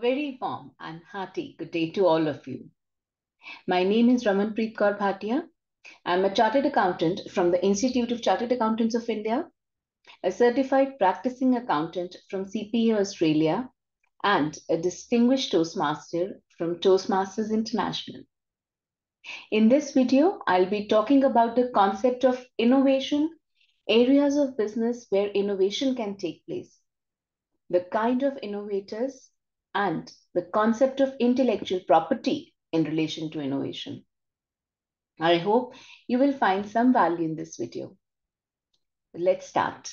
very warm and hearty good day to all of you. My name is Ramanpreet Kaur Bhatia. I'm a chartered accountant from the Institute of Chartered Accountants of India, a certified practicing accountant from CPA Australia, and a distinguished Toastmaster from Toastmasters International. In this video, I'll be talking about the concept of innovation, areas of business where innovation can take place, the kind of innovators, and the concept of intellectual property in relation to innovation. I hope you will find some value in this video. Let's start.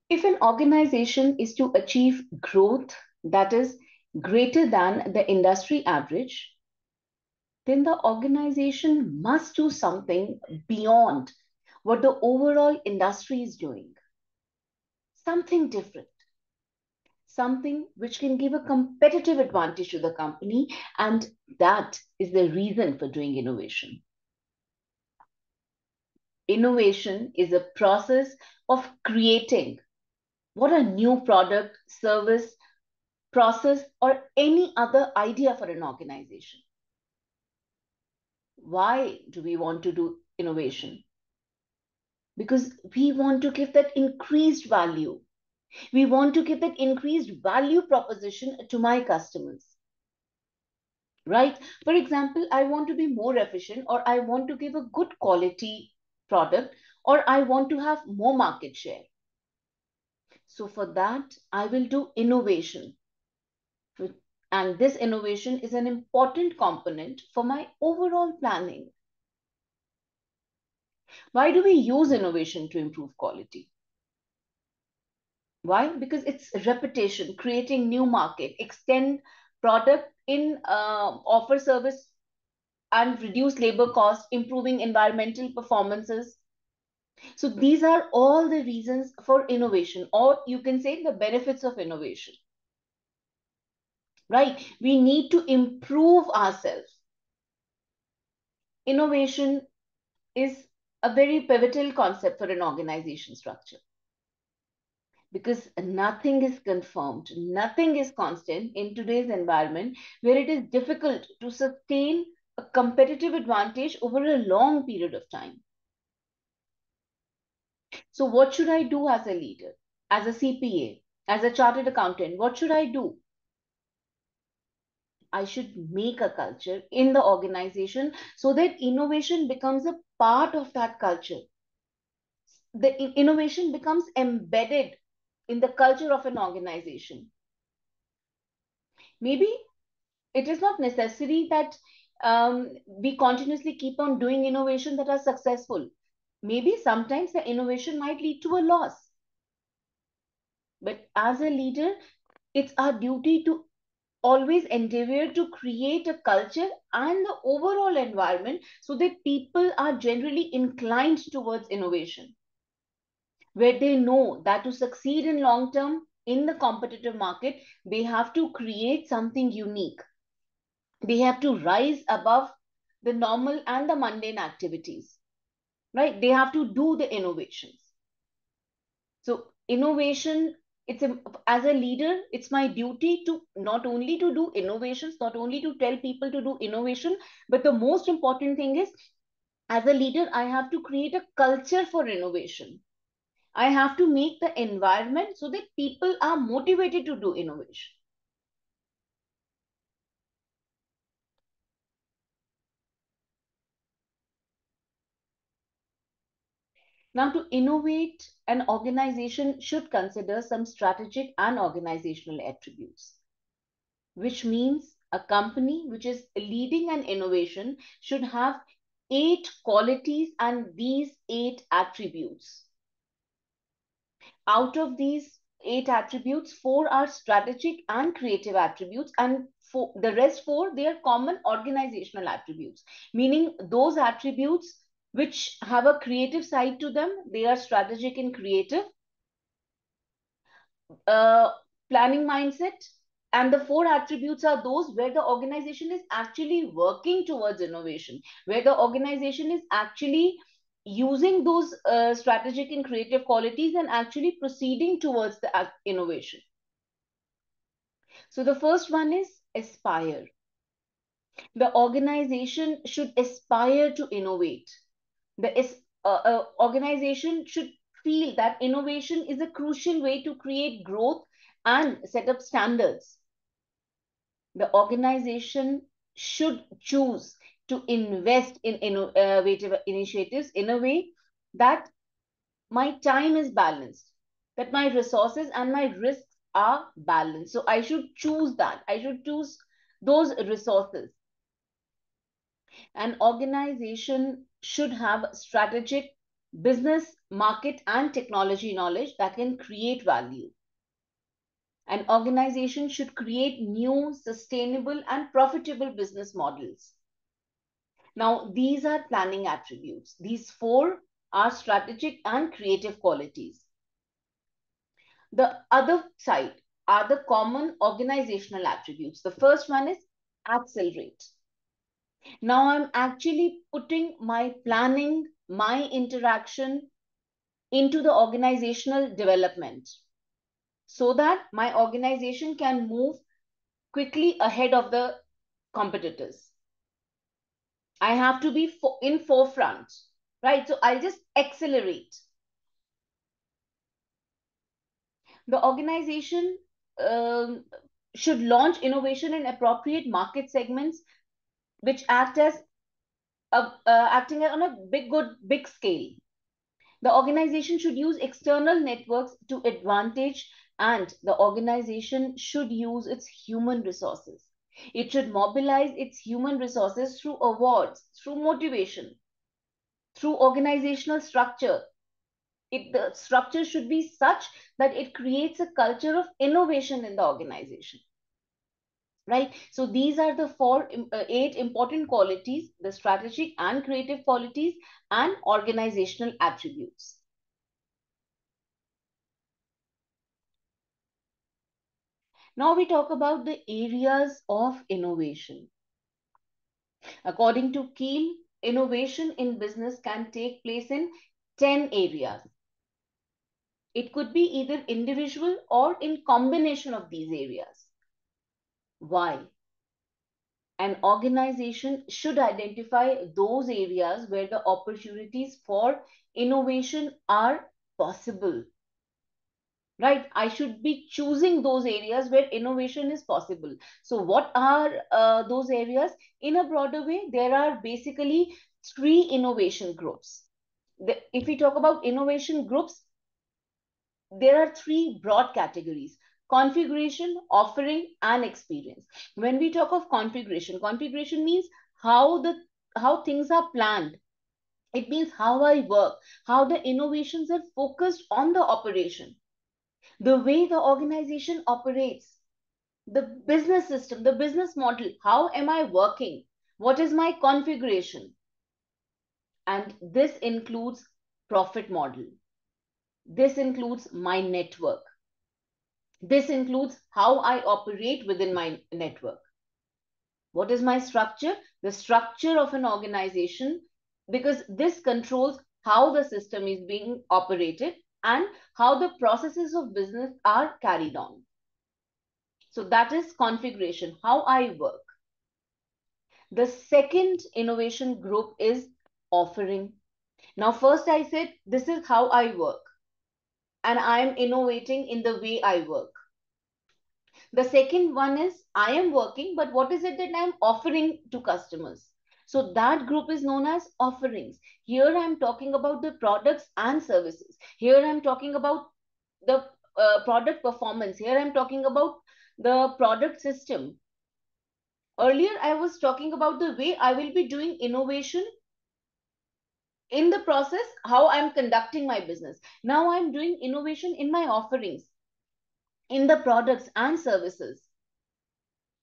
If an organization is to achieve growth that is greater than the industry average, then the organization must do something beyond what the overall industry is doing. Something different, something which can give a competitive advantage to the company, and that is the reason for doing innovation. Innovation is a process of creating what a new product, service, process, or any other idea for an organization. Why do we want to do innovation? Because we want to give that increased value. We want to give that increased value proposition to my customers. Right? For example, I want to be more efficient, or I want to give a good quality product, or I want to have more market share. So for that, I will do innovation. And this innovation is an important component for my overall planning. Why do we use innovation to improve quality? Why? Because it's reputation, creating new market, extend product in offer service and reduce labor cost, improving environmental performances. So these are all the reasons for innovation, or you can say the benefits of innovation. Right? We need to improve ourselves. Innovation is a very pivotal concept for an organization structure, because nothing is confirmed, nothing is constant in today's environment, where it is difficult to sustain a competitive advantage over a long period of time. So what should I do as a leader, as a CPA, as a chartered accountant? What should I do? I should make a culture in the organization so that innovation becomes a part of that culture. The innovation becomes embedded in the culture of an organization. Maybe it is not necessary that we continuously keep on doing innovation that are successful. Maybe sometimes the innovation might lead to a loss. But as a leader, it's our duty to always endeavor to create a culture and the overall environment so that people are generally inclined towards innovation, where they know that to succeed in long term in the competitive market, they have to create something unique. They have to rise above the normal and the mundane activities, right? They have to do the innovations. So innovation, as a leader, it's my duty to not only to do innovations, not only to tell people to do innovation, but the most important thing is, as a leader, I have to create a culture for innovation. I have to make the environment so that people are motivated to do innovation. Now, to innovate, an organization should consider some strategic and organizational attributes, which means a company which is leading an innovation should have 8 qualities and these 8 attributes. Out of these 8 attributes, 4 are strategic and creative attributes, and the rest 4, they are common organizational attributes, meaning those attributes which have a creative side to them, they are strategic and creative, planning mindset, And the four attributes are those where the organization is actually working towards innovation, where the organization is actually using those strategic and creative qualities and actually proceeding towards the innovation. So the first one is aspire. The organization should aspire to innovate. The organization should feel that innovation is a crucial way to create growth and set up standards. The organization should choose to invest in innovative initiatives in a way that my time is balanced, that my resources and my risks are balanced. So I should choose that. I should choose those resources. An organization should have strategic business, market, and technology knowledge that can create value. An organization should create new, sustainable, and profitable business models. Now, these are planning attributes. These four are strategic and creative qualities. The other side are the common organizational attributes. The first one is accelerate. Now I'm actually putting my planning, my interaction into the organizational development so that my organization can move quickly ahead of the competitors. I have to be in forefront, right? So I'll just accelerate. The organization um, should launch innovation in appropriate market segments which act as acting on a big scale. The organization should use external networks to advantage, and the organization should use its human resources. It should mobilize its human resources through awards, through motivation, through organizational structure. The structure should be such that it creates a culture of innovation in the organization. Right? So these are the eight important qualities, the strategic and creative qualities and organizational attributes. Now we talk about the areas of innovation. According to Keel, innovation in business can take place in 10 areas. It could be either individual or in combination of these areas. Why? An organization should identify those areas where the opportunities for innovation are possible. Right? I should be choosing those areas where innovation is possible. So, what are those areas? In a broader way, there are basically three innovation groups. If we talk about innovation groups, there are three broad categories: configuration, offering, and experience. When we talk of configuration, configuration means how things are planned. It means how I work, how the innovations are focused on the operation, the way the organization operates, the business system, the business model. How am I working? What is my configuration? And this includes profit model. This includes my network. This includes how I operate within my network. What is my structure? The structure of an organization, because this controls how the system is being operated and how the processes of business are carried on. So that is configuration, how I work. The second innovation group is offering. Now, first I said, this is how I work, and I am innovating in the way I work. The second one is I am working, but what is it that I'm offering to customers? So that group is known as offerings. Here I'm talking about the products and services. Here I'm talking about the product performance. Here I'm talking about the product system. Earlier, I was talking about the way I will be doing innovation in the process, how I'm conducting my business. Now I'm doing innovation in my offerings, in the products and services.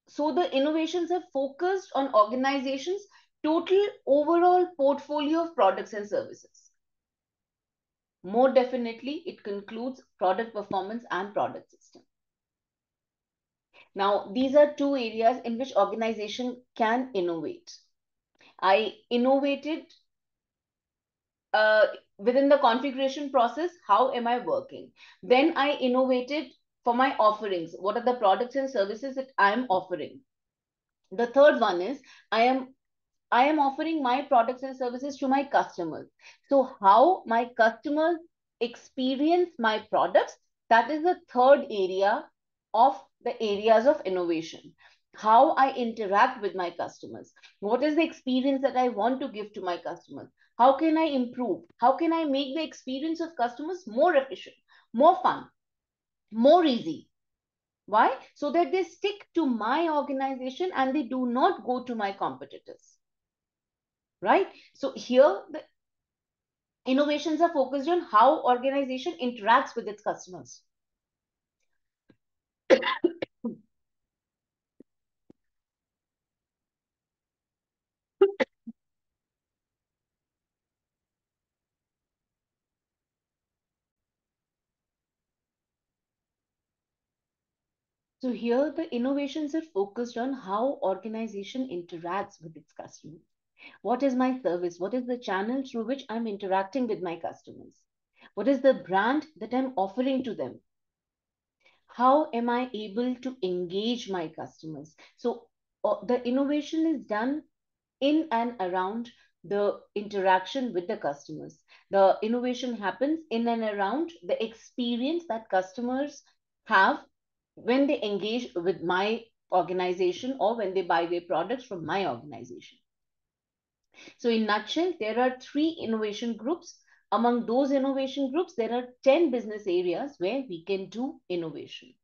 So the innovations are focused on organizations' total overall portfolio of products and services. More definitely, it concludes product performance and product system. Now, these are two areas in which organization can innovate. I innovated uh, within the configuration process. How am I working? Then I innovated for my offerings. What are the products and services that I am offering? The third one is I am I am offering my products and services to my customers. So, how my customers experience my products, that is the third area of the areas of innovation. How I interact with my customers. What is the experience that I want to give to my customers? How can I improve? How can I make the experience of customers more efficient, more fun, more easy? Why? So that they stick to my organization and they do not go to my competitors, right? So here the innovations are focused on how organization interacts with its customers. So here the innovations are focused on how organization interacts with its customers. What is my service? What is the channel through which I'm interacting with my customers? What is the brand that I'm offering to them? How am I able to engage my customers? So the innovation is done in and around the interaction with the customers. The innovation happens in and around the experience that customers have when they engage with my organization or when they buy their products from my organization. So, in nutshell, there are three innovation groups. Among those innovation groups, there are 10 business areas where we can do innovation.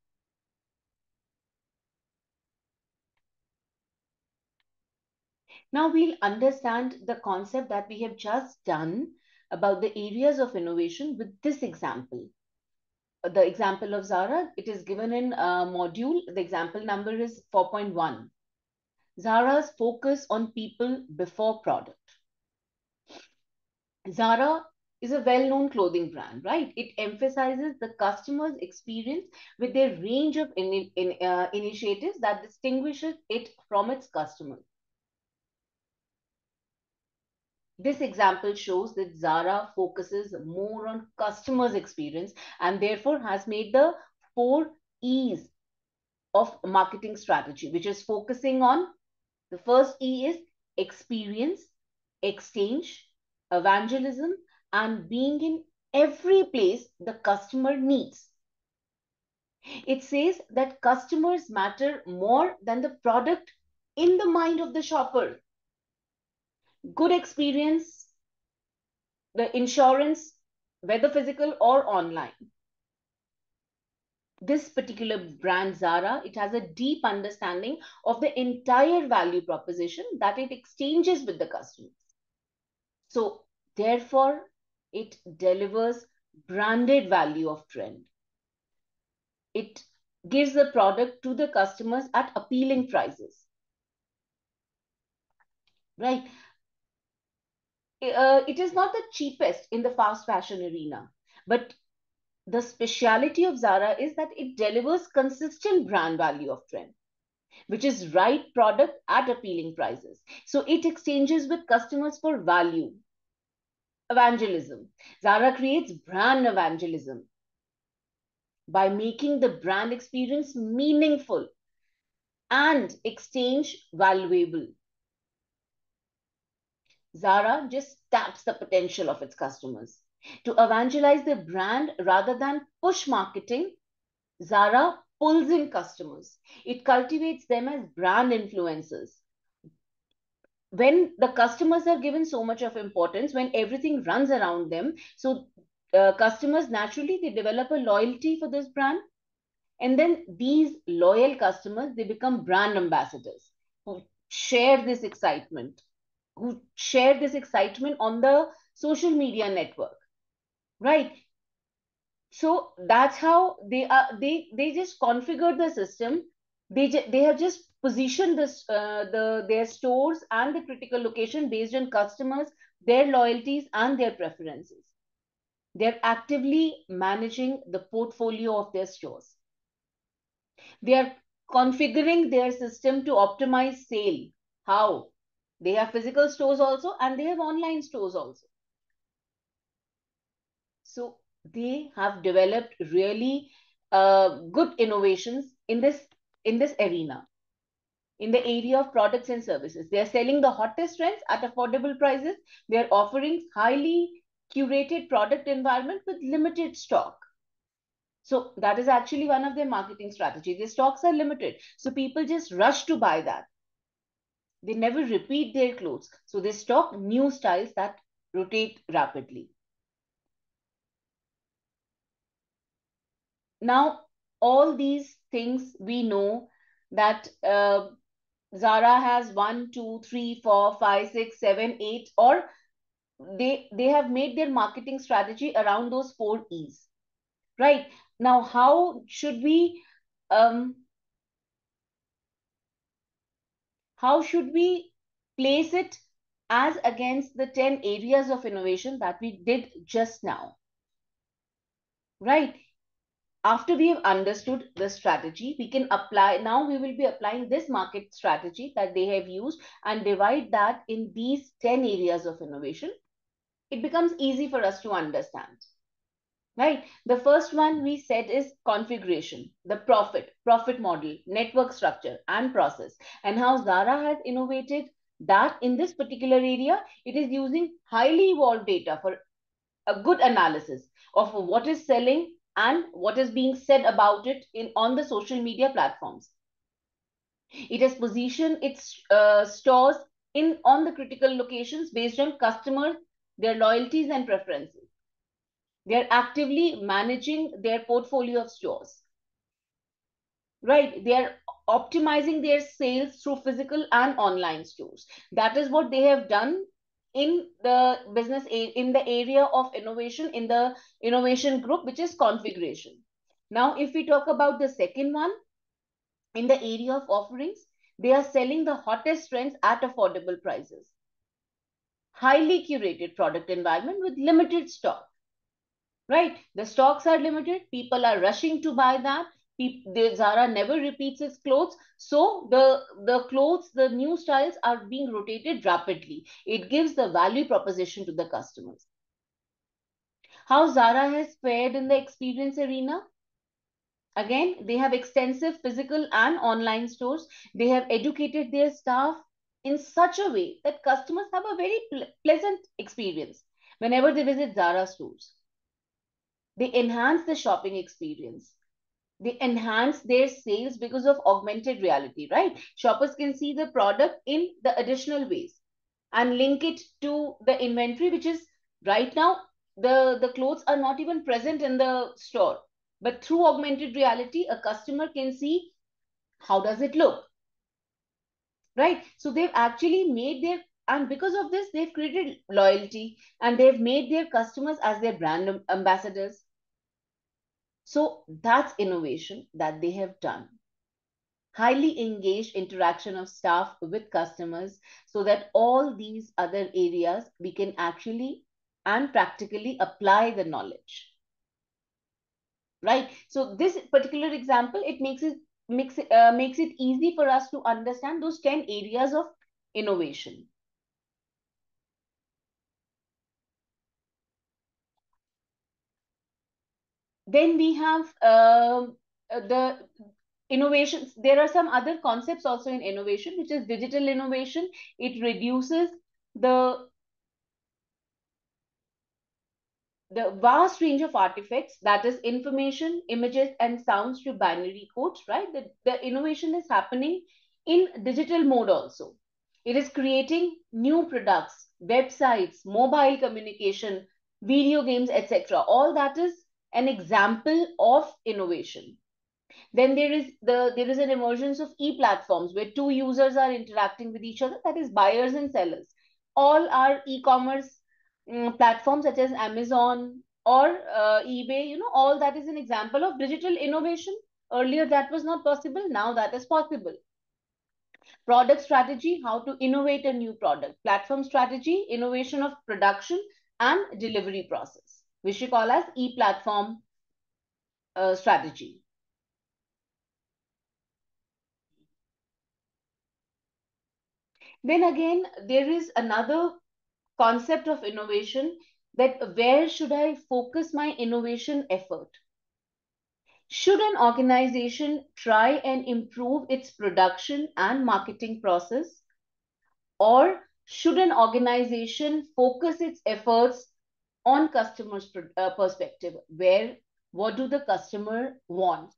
Now we'll understand the concept that we have just done about the areas of innovation with this example. The example of Zara, it is given in a module. The example number is 4.1. Zara's focus on people before product. Zara is a well-known clothing brand, right? It emphasizes the customer's experience with their range of initiatives that distinguishes it from its customers. This example shows that Zara focuses more on customers' experience and therefore has made the four E's of marketing strategy, which is focusing on the first E is experience, exchange, evangelism, and being in every place the customer needs. It says that customers matter more than the product in the mind of the shopper. Good experience, the insurance, whether physical or online. This particular brand Zara, it has a deep understanding of the entire value proposition that it exchanges with the customers. So therefore, it delivers branded value of trend. It gives the product to the customers at appealing prices, right? It is not the cheapest in the fast fashion arena, but the speciality of Zara is that it delivers consistent brand value of trend, which is right product at appealing prices. So it exchanges with customers for value. Evangelism. Zara creates brand evangelism by making the brand experience meaningful and exchange valuable. Zara just taps the potential of its customers. To evangelize the brand rather than push marketing, Zara pulls in customers. It cultivates them as brand influencers. When the customers are given so much of importance, when everything runs around them, so customers naturally they develop a loyalty for this brand, and then these loyal customers they become brand ambassadors who share this excitement, who share this excitement on the social media network, right? So that's how they just configure the system. They have just positioned this their stores and the critical location based on customers, their loyalties and their preferences. They're actively managing the portfolio of their stores. They are configuring their system to optimize sale. How? They have physical stores also and they have online stores also. So they have developed really good innovations in this arena, in the area of products and services. They are selling the hottest trends at affordable prices. They are offering highly curated product environment with limited stock. So that is actually one of their marketing strategies. Their stocks are limited, so people just rush to buy that. They never repeat their clothes, so they stock new styles that rotate rapidly. Now, all these things we know that Zara has one, two, three, four, five, six, seven, eight, or they have made their marketing strategy around those four E's. Right. Now, um, how should we place it as against the 10 areas of innovation that we did just now? Right. After we have understood the strategy, we can apply, now we will be applying this market strategy that they have used and divide that in these 10 areas of innovation. It becomes easy for us to understand. Right. The first one we said is configuration, the profit model, network structure, and process. And how Zara has innovated that in this particular area, it is using highly evolved data for a good analysis of what is selling and what is being said about it in on the social media platforms. It has positioned its stores in on the critical locations based on customers, their loyalties and preferences. They are actively managing their portfolio of stores. Right? They are optimizing their sales through physical and online stores. That is what they have done in the in the area of innovation, in the innovation group, which is configuration. Now, if we talk about the second one, in the area of offerings, they are selling the hottest trends at affordable prices. Highly curated product environment with limited stock. Right? The stocks are limited. People are rushing to buy that. Zara never repeats its clothes. So the clothes, the new styles are being rotated rapidly. It gives the value proposition to the customers. How Zara has fared in the experience arena? Again, they have extensive physical and online stores. They have educated their staff in such a way that customers have a very pleasant experience whenever they visit Zara stores. They enhance the shopping experience. They enhance their sales because of augmented reality, right? Shoppers can see the product in the additional ways and link it to the inventory, which is right now the clothes are not even present in the store. But through augmented reality, a customer can see how does it look, right? So they've actually made their, and because of this, they've created loyalty and they've made their customers as their brand ambassadors. So that's innovation that they have done. Highly engaged interaction of staff with customers so that all these other areas we can actually and practically apply the knowledge. Right? So this particular example, it makes it easy for us to understand those 10 areas of innovation. Then we have the innovations. There are some other concepts also in innovation, which is digital innovation. It reduces the vast range of artifacts, that is information, images, and sounds to binary codes, right? The innovation is happening in digital mode also. It is creating new products, websites, mobile communication, video games, etc. All that is an example of innovation. Then there is an emergence of e-platforms where two users are interacting with each other, that is buyers and sellers. All are e-commerce platforms such as Amazon or eBay, all that is an example of digital innovation. Earlier that was not possible, now that is possible. Product strategy, how to innovate a new product. Platform strategy, innovation of production and delivery process, which we call as e-platform strategy. Then again, there is another concept of innovation, that where should I focus my innovation effort? Should an organization try and improve its production and marketing process? Or should an organization focus its efforts on customers' perspective? Where, what do the customer want?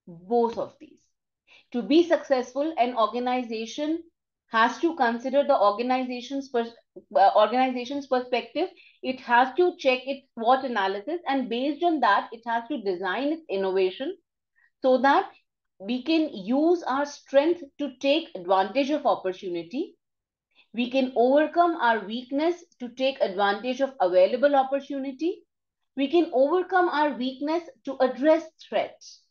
Both of these. To be successful, an organization has to consider the organization's perspective. It has to check its SWOT analysis, and based on that, it has to design its innovation so that we can use our strength to take advantage of opportunity. We can overcome our weakness to take advantage of available opportunity. We can overcome our weakness to address threats.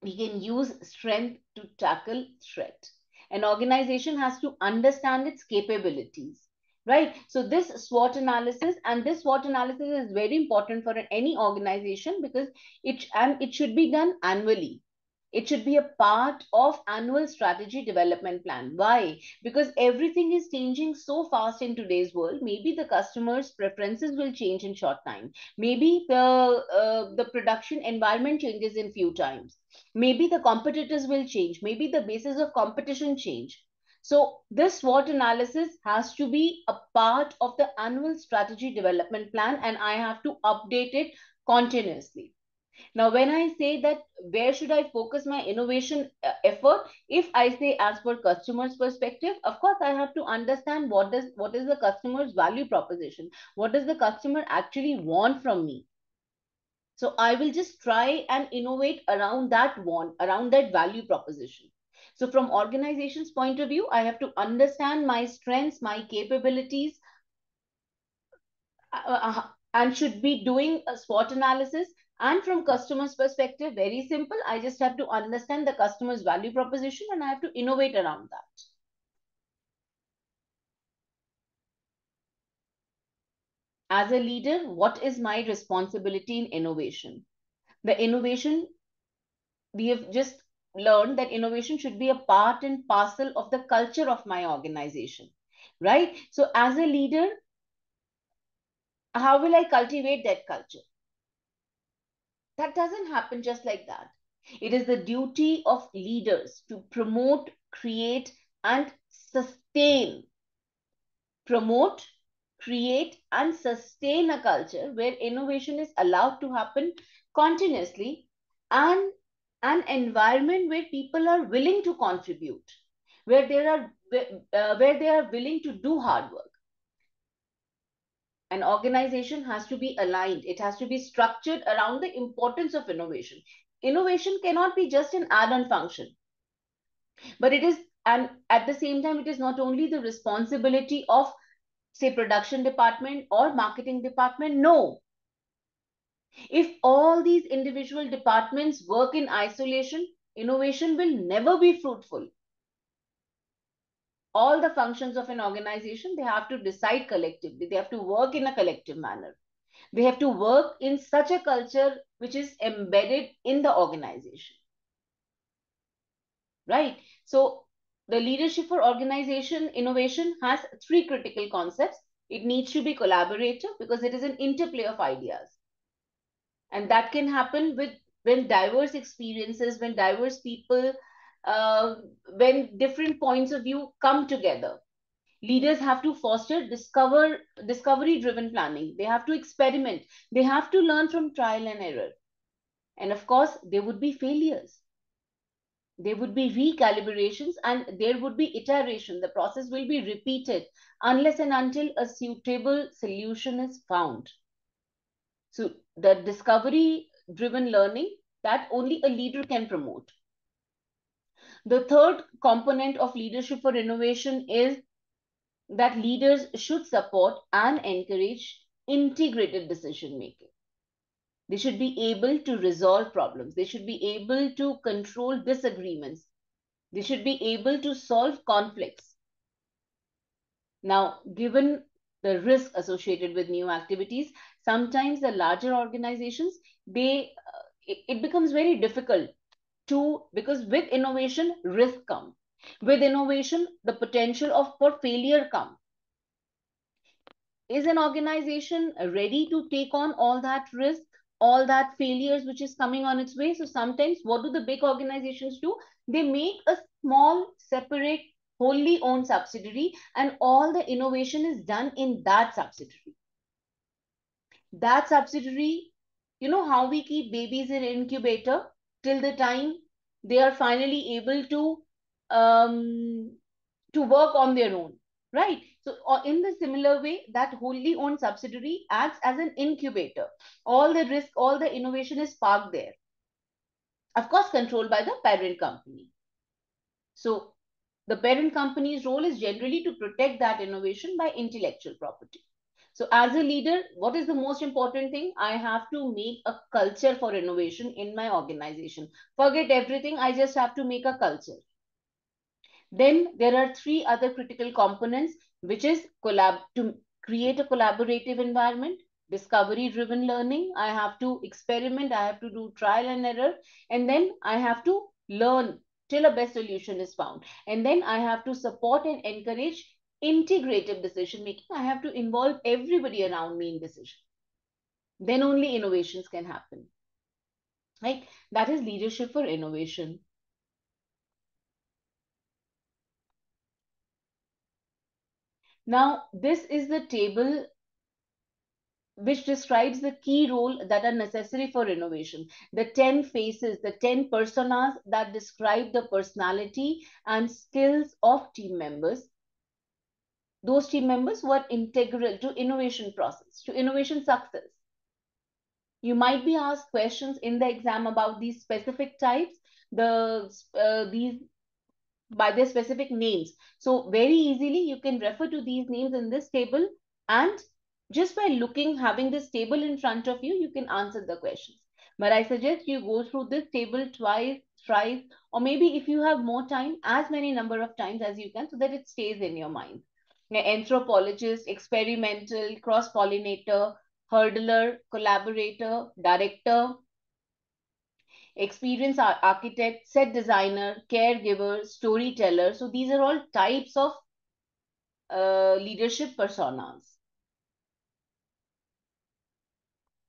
We can use strength to tackle threat. An organization has to understand its capabilities, right? So this SWOT analysis, and this SWOT analysis is very important for any organization, because it should be done annually. It should be a part of annual strategy development plan. Why? Because everything is changing so fast in today's world. Maybe the customers' preferences will change in short time. Maybe the production environment changes in few times. Maybe the competitors will change. Maybe the basis of competition change. So this SWOT analysis has to be a part of the annual strategy development plan, and I have to update it continuously. Now, when I say that where should I focus my innovation effort, if I say as per customer's perspective, of course I have to understand what is the customer's value proposition. What does the customer actually want from me? So I will just try and innovate around that want, around that value proposition. So from organization's point of view, I have to understand my strengths, my capabilities, and should be doing a SWOT analysis. And from customer's perspective, very simple. I just have to understand the customer's value proposition, and I have to innovate around that. As a leader, what is my responsibility in innovation? The innovation, we have just learned that innovation should be a part and parcel of the culture of my organization, right? So as a leader, how will I cultivate that culture? That doesn't happen just like that. It is the duty of leaders to promote, create, and sustain. Promote, create, and sustain a culture where innovation is allowed to happen continuously, and an environment where people are willing to contribute, where they are willing to do hard work. An organization has to be aligned. It has to be structured around the importance of innovation. Innovation cannot be just an add-on function, but it is, and at the same time, it is not only the responsibility of, say, production department or marketing department. No. If all these individual departments work in isolation, innovation will never be fruitful. All the functions of an organization, they have to decide collectively. They have to work in a collective manner. They have to work in such a culture which is embedded in the organization, right? So the leadership for organization innovation has three critical concepts. It needs to be collaborative because it is an interplay of ideas. And that can happen with, when diverse experiences, when diverse people, uh, when different points of view come together. Leaders have to foster discovery driven planning. They have to experiment. They have to learn from trial and error. And of course, there would be failures. There would be recalibrations, and there would be iteration. The process will be repeated unless and until a suitable solution is found. So the discovery driven learning, that only a leader can promote. The third component of leadership for innovation is that leaders should support and encourage integrated decision making. They should be able to resolve problems. They should be able to control disagreements. They should be able to solve conflicts. Now, given the risk associated with new activities, sometimes the larger organizations, it becomes very difficult to, because with innovation, risk comes. With innovation, the potential of for failure comes. Is an organization ready to take on all that risk, all that failures which is coming on its way? So sometimes what do the big organizations do? They make a small, separate, wholly owned subsidiary, and all the innovation is done in that subsidiary. That subsidiary, you know how we keep babies in incubator till the time they are finally able um, to work on their own, right? So, in the similar way, that wholly owned subsidiary acts as an incubator. All the risk, all the innovation is parked there, of course, controlled by the parent company. So, the parent company's role is generally to protect that innovation by intellectual property. So, as a leader, what is the most important thing? I have to make a culture for innovation in my organization. Forget everything, I just have to make a culture. Then there are three other critical components, which is to create a collaborative environment, discovery driven learning. I have to experiment, I have to do trial and error, and then I have to learn till a best solution is found. And then I have to support and encourage integrative decision making. I have to involve everybody around me in decision. Then only innovations can happen. Right? That is leadership for innovation. Now, this is the table which describes the key role that are necessary for innovation. The 10 faces, the 10 personas that describe the personality and skills of team members. Those team members who are integral to innovation process, to innovation success. You might be asked questions in the exam about these specific types, these by their specific names. So very easily you can refer to these names in this table, and just by looking, having this table in front of you, you can answer the questions. But I suggest you go through this table twice, thrice, or maybe if you have more time, as many number of times as you can, so that it stays in your mind. Anthropologist, experimental, cross-pollinator, hurdler, collaborator, director, experienced architect, set designer, caregiver, storyteller. So these are all types of leadership personas.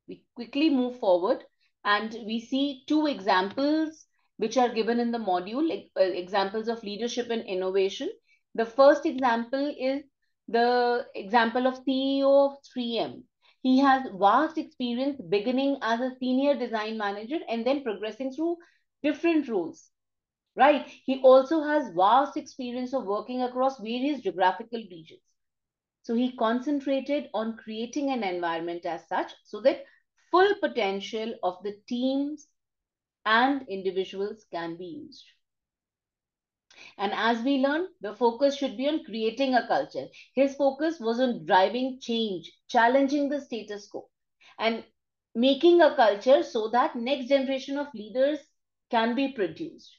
We quickly move forward and we see two examples which are given in the module, like, examples of leadership and innovation. The first example is the example of CEO of 3M. He has vast experience beginning as a senior design manager and then progressing through different roles. Right? He also has vast experience of working across various geographical regions. So he concentrated on creating an environment as such so that full potential of the teams and individuals can be used. And as we learn, the focus should be on creating a culture. His focus was on driving change, challenging the status quo, and making a culture so that next generation of leaders can be produced.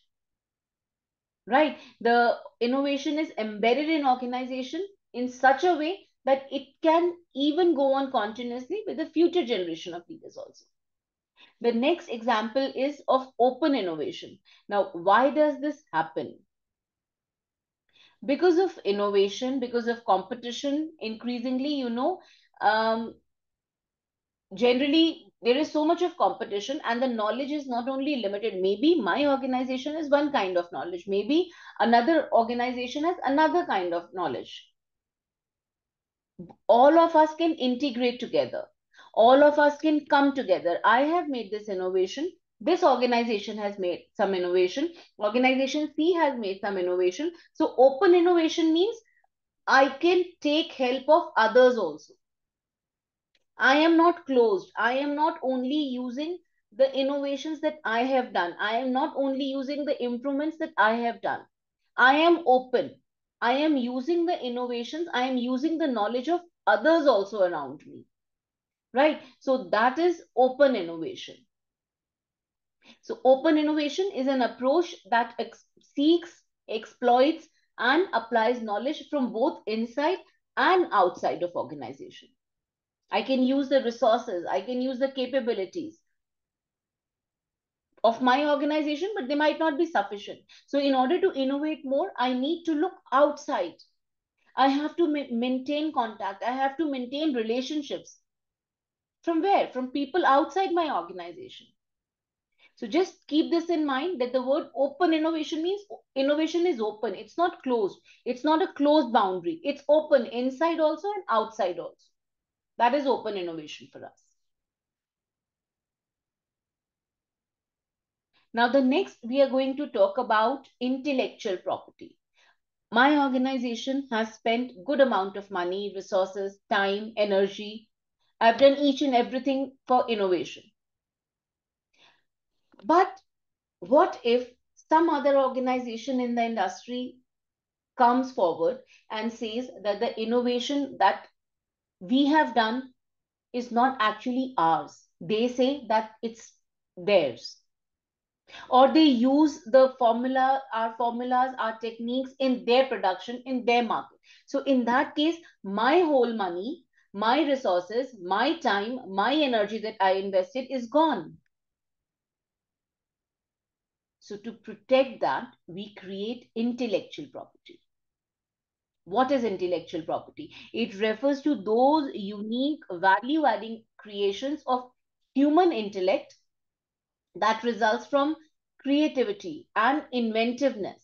Right? The innovation is embedded in organization in such a way that it can even go on continuously with the future generation of leaders also. The next example is of open innovation. Now, why does this happen? Because of innovation, because of competition, increasingly, um, generally there is so much of competition and the knowledge is not only limited. Maybe my organization is one kind of knowledge, maybe another organization has another kind of knowledge. All of us can integrate together, all of us can come together. I have made this innovation, this organization has made some innovation, organization C has made some innovation. So open innovation means I can take help of others also. I am not closed. I am not only using the innovations that I have done. I am not only using the improvements that I have done. I am open. I am using the innovations. I am using the knowledge of others also around me. Right? So that is open innovation. So open innovation is an approach that seeks, exploits, and applies knowledge from both inside and outside of organization. I can use the resources, I can use the capabilities of my organization, but they might not be sufficient. So in order to innovate more, I need to look outside. I have to maintain contact. I have to maintain relationships. From where? From people outside my organization. So just keep this in mind, that the word open innovation means innovation is open. It's not closed. It's not a closed boundary. It's open inside also and outside also. That is open innovation for us. Now, the next we are going to talk about intellectual property. My organization has spent good amount of money, resources, time, energy. I've done each and everything for innovation. But what if some other organization in the industry comes forward and says that the innovation that we have done is not actually ours? They say that it's theirs, or they use the formula, our formulas, our techniques in their production, in their market. So in that case, my whole money, my resources, my time, my energy that I invested is gone. So to protect that, we create intellectual property. What is intellectual property? It refers to those unique value adding creations of human intellect that results from creativity and inventiveness,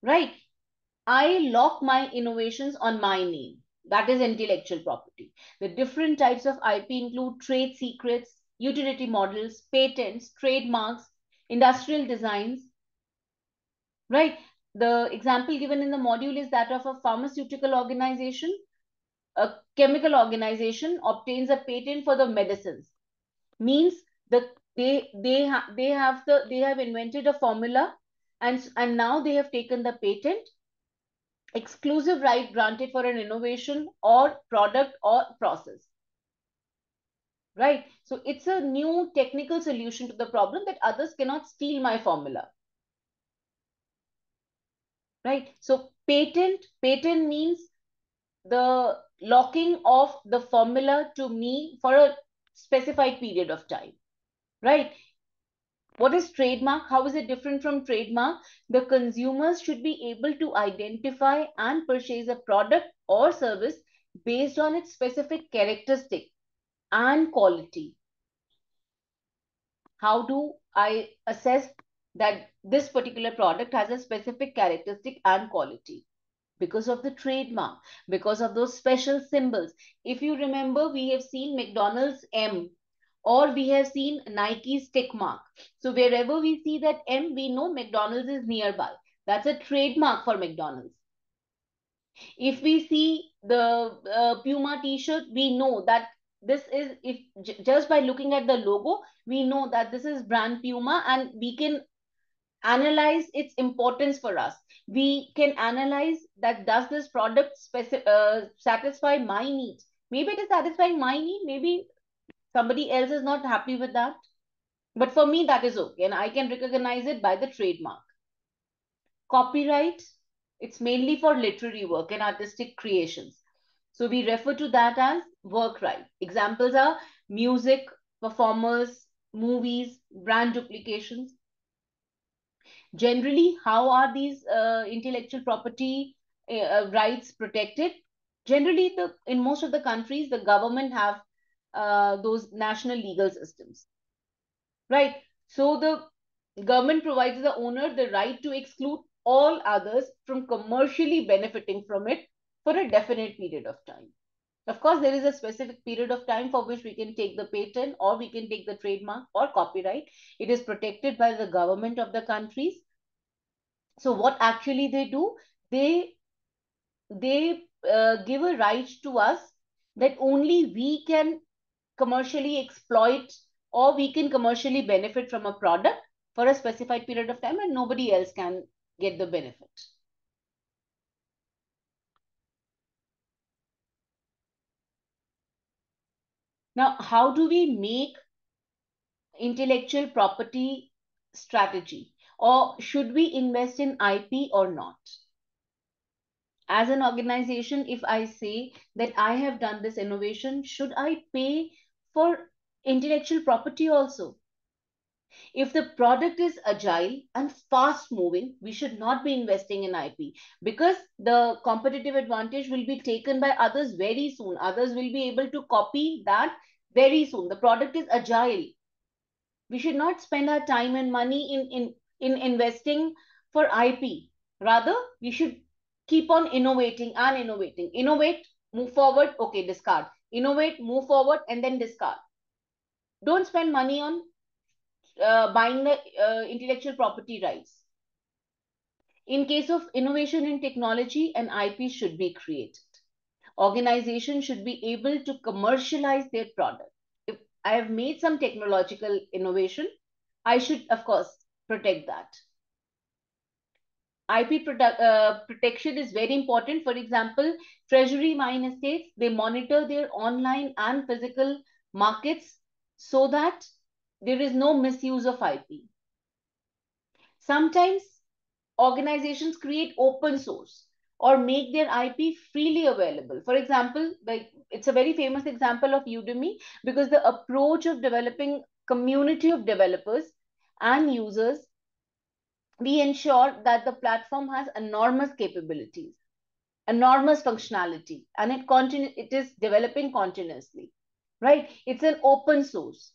right? I lock my innovations on my name. That is intellectual property. The different types of IP include trade secrets, utility models, patents, trademarks, industrial designs, right? The example given in the module is that of a pharmaceutical organization. A chemical organization obtains a patent for the medicines. Means the they have invented a formula, and now they have taken the patent, exclusive right granted for an innovation or product or process, right? So it's a new technical solution to the problem that others cannot steal my formula, right? So patent means the locking of the formula to me for a specified period of time, right? What is trademark? How is it different from trademark? The consumers should be able to identify and purchase a product or service based on its specific characteristic and quality. How do I assess that this particular product has a specific characteristic and quality? Because of the trademark, because of those special symbols. If you remember, we have seen McDonald's M, or we have seen Nike's tick mark. So wherever we see that M, we know McDonald's is nearby. That's a trademark for McDonald's. If we see the Puma t-shirt, we know that this is, if just by looking at the logo, we know that this is brand Puma, and we can analyze its importance for us. We can analyze that does this product satisfy my needs? Maybe it is satisfying my need, maybe somebody else is not happy with that. But for me, that is okay. And I can recognize it by the trademark. Copyright, it's mainly for literary work and artistic creations. So we refer to that as work right. Examples are music, performers, movies, brand duplications. Generally, how are these intellectual property rights protected? Generally, in most of the countries, the government have those national legal systems, right? So the government provides the owner the right to exclude all others from commercially benefiting from it for a definite period of time. Of course, there is a specific period of time for which we can take the patent, or we can take the trademark or copyright. It is protected by the government of the countries. So what actually they do, they give a right to us that only we can commercially exploit, or we can commercially benefit from a product for a specified period of time, and nobody else can get the benefit. Now, how do we make intellectual property strategy, or should we invest in IP or not? As an organization, if I say that I have done this innovation, should I pay for intellectual property also? If the product is agile and fast moving, we should not be investing in IP, because the competitive advantage will be taken by others very soon. Others will be able to copy that very soon. The product is agile. We should not spend our time and money in investing for IP. Rather, we should keep on innovating and innovating. Innovate, move forward, okay, discard. Innovate, move forward, and then discard. Don't spend money on buying the intellectual property rights. In case of innovation in technology, an IP should be created. Organizations should be able to commercialize their product. If I have made some technological innovation, I should, of course, protect that. Protection is very important. For example, treasury mine estates, they monitor their online and physical markets so that there is no misuse of IP. Sometimes organizations create open source or make their IP freely available. For example, like it's a very famous example of Udemy, because the approach of developing community of developers and users, we ensure that the platform has enormous capabilities, enormous functionality, and it is developing continuously. Right? It's an open source.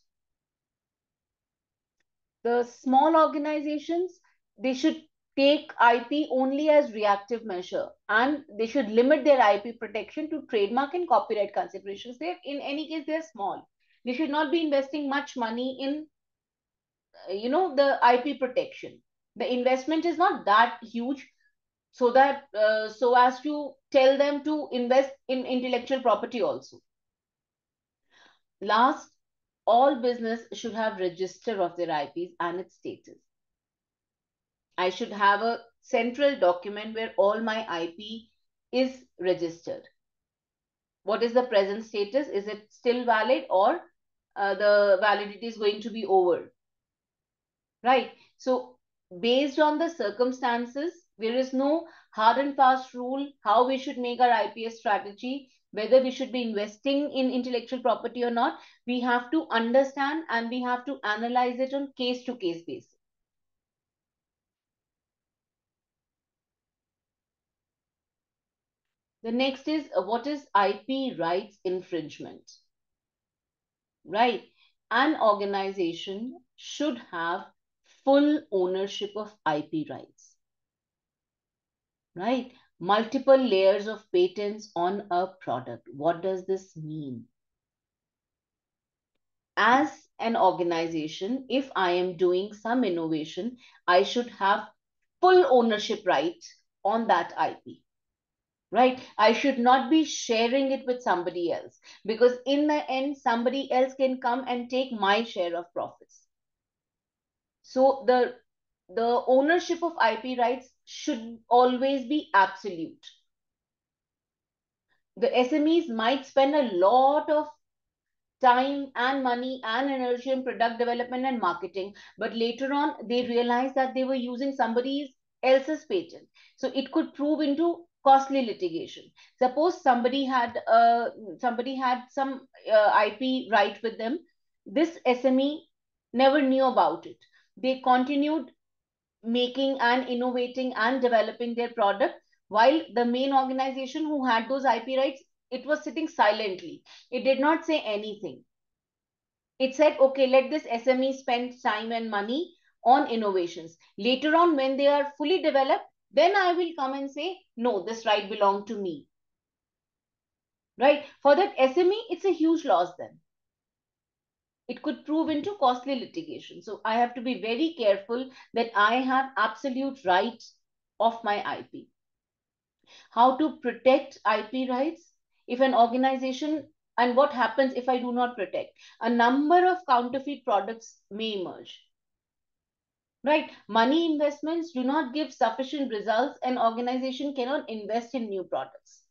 The small organizations, they should take IP only as reactive measure, and they should limit their IP protection to trademark and copyright considerations. They, in any case, they're small. They should not be investing much money in, the IP protection. The investment is not that huge, so that so as to tell them to invest in intellectual property also. Last, all business should have register of their IPs and its status. I should have a central document where all my IP is registered. What is the present status? Is it still valid, or the validity is going to be over? Right. So, based on the circumstances, there is no hard and fast rule how we should make our IPS strategy, whether we should be investing in intellectual property or not. We have to understand and we have to analyze it on case to case basis. The next is what is IP rights infringement? Right. An organization should have full ownership of IP rights. Right. Multiple layers of patents on a product. What does this mean? As an organization, if I am doing some innovation, I should have full ownership right on that IP. Right? I should not be sharing it with somebody else, because in the end, somebody else can come and take my share of profits. So the ownership of IP rights should always be absolute. The SMEs might spend a lot of time and money and energy in product development and marketing, but later on they realized that they were using somebody else's patent. So it could prove into costly litigation. Suppose somebody had some IP right with them. This SME never knew about it. They continued making and innovating and developing their product, while the main organization who had those IP rights, it was sitting silently. It did not say anything. It said, okay, let this SME spend time and money on innovations. Later on, when they are fully developed, then I will come and say, no, this right belonged to me. Right? For that SME, it's a huge loss then. It could prove into costly litigation. So I have to be very careful that I have absolute right of my IP. How to protect IP rights? If an organization, and what happens if I do not protect? A number of counterfeit products may emerge. Right? Money investments do not give sufficient results. An organization cannot invest in new products.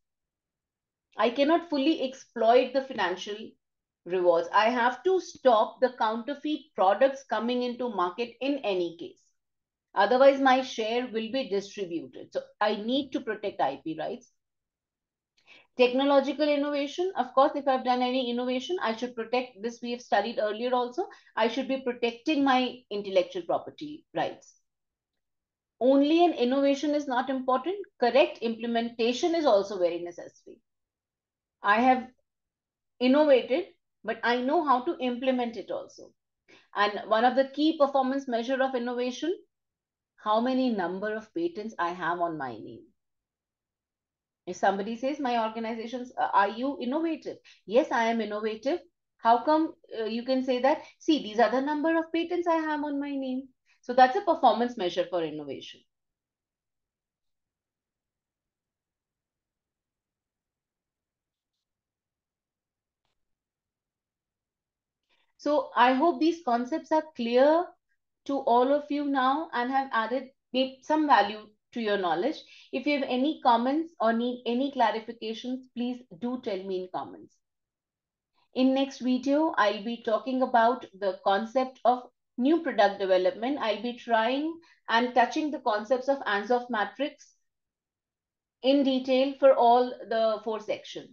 I cannot fully exploit the financial rewards. I have to stop the counterfeit products coming into market in any case. Otherwise, my share will be distributed. So I need to protect IP rights. Technological innovation, of course, if I've done any innovation, I should protect this. We have studied earlier also. I should be protecting my intellectual property rights. Only an innovation is not important. Correct implementation is also very necessary. I have innovated, but I know how to implement it also. And one of the key performance measure of innovation, how many number of patents I have on my name. If somebody says, my organizations, are you innovative? Yes, I am innovative. How come you can say that? See, these are the number of patents I have on my name. So that's a performance measure for innovation. So I hope these concepts are clear to all of you now and have added made some value to your knowledge. If you have any comments or need any clarifications, please do tell me in comments. In next video, I'll be talking about the concept of new product development. I'll be trying and touching the concepts of Ansoff matrix in detail for all the four sections.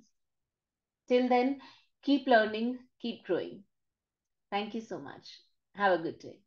Till then, keep learning, keep growing. Thank you so much. Have a good day.